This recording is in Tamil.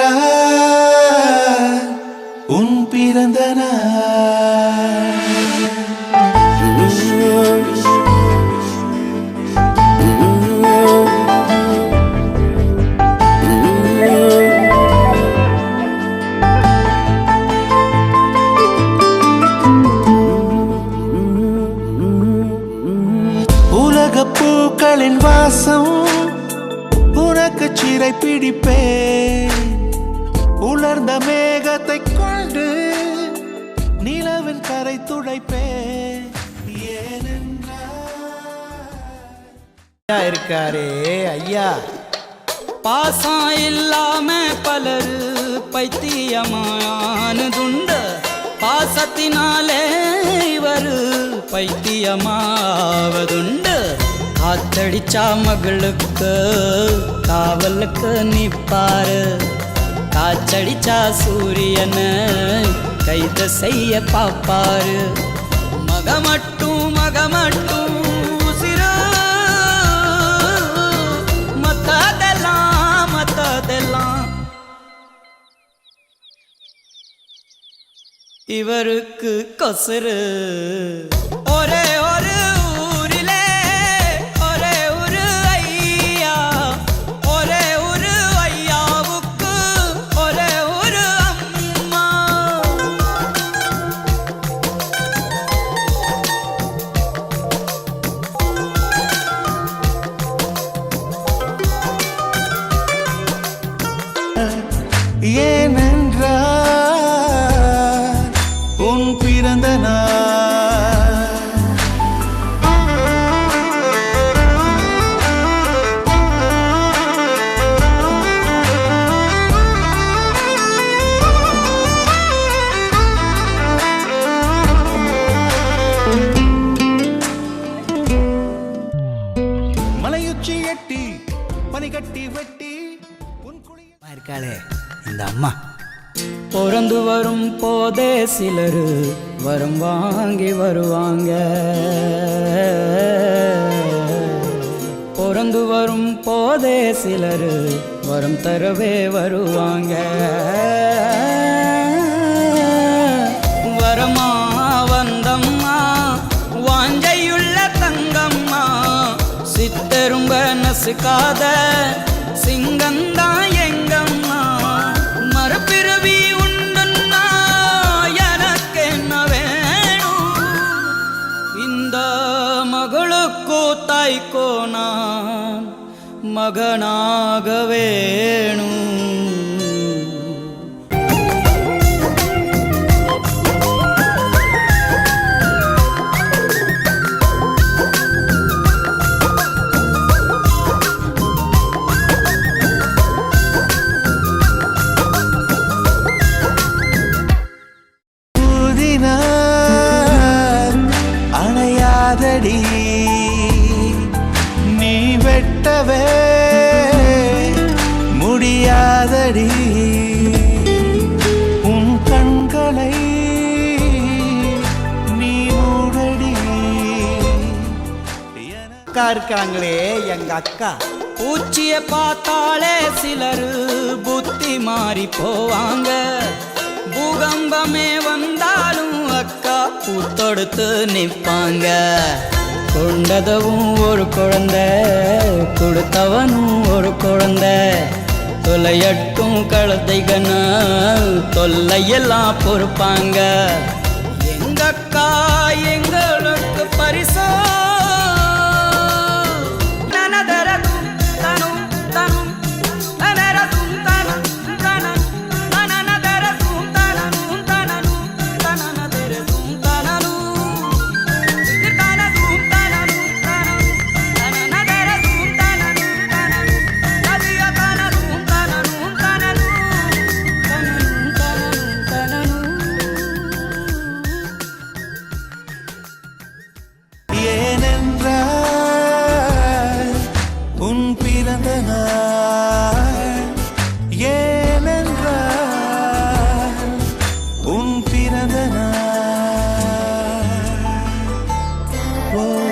ஏனென்றால் உன் பிறந்த நாள் உலகப் பூக்களின் வாசம் உனக்கு சிறை பிடிப்பேன். உலர்ந்த மேகத்தை கொண்டு நிலவின் கரை துடைப்பேன். இருக்காரே ஐயா, பாசம் இல்லாம பலரு பைத்தியமானதுண்டு. பாசத்தினாலே இவரு பைத்தியமாவதுண்டு. காத்தடிச்சா மகளுக்கு காவலுக்கு நிப்பாரு. காச்சடிச்சா சூரியனை கைது செய்ய பாப்பாரு. மகமட்டும் உசிரு மத்ததெல்லாம் இவருக்கு கொசுரு. ஒரே ஒரு ஊரிலே ஒரே ஒரு ஐயா, ஒரே ஒரு ஐயாவுக்கு ஒரே ஒரு அம்மா. ஏனென்றால் உன் பிறந்த நாள் மலையுச்சி எட்டி பனிகட்டி வெட்டி உன் குளிய இருக்காளே இந்த அம்மா. பிறந்து வரும் போதே சிலரு வரம் வாங்கி வருவாங்க. பிறந்து வரும் போதே சிலரு வரம் தரவே வருவாங்க. வரமா வந்தம்மா வாஞ்சையுள்ள தங்கம்மா, சித்தரும்ப நசுக்காத சிங்கந்தான் எங்கம்மா. மறுபிறவி உண்டுன்னா எனக்கு என்ன வேணும்? இந்த மகளுக்கோ தாய்க்கோ நான் மகனாக வேணும். அணையாதடி நீ வெட்டவே முடியாதடி. உன் கண்களை நீ மூடடி. அக்கா இருக்காங்களே எங்க அக்கா, பூச்சிய பார்த்தாலே சிலரு புத்தி மாறி போவாங்க. பூகம்பமே வந்தாலும் அக்கா பூத்தொடுத்து நிற்பாங்க. கொண்டதவும் ஒரு குழந்தை, கொடுத்தவனும் ஒரு குழந்தை. தொலையட்டும் கழுதைகனா தொல்லையெல்லாம் பொறுப்பாங்க. எங்க அக்கா எங்களுக்கு பரிசோ ஏனென்றால் ஓ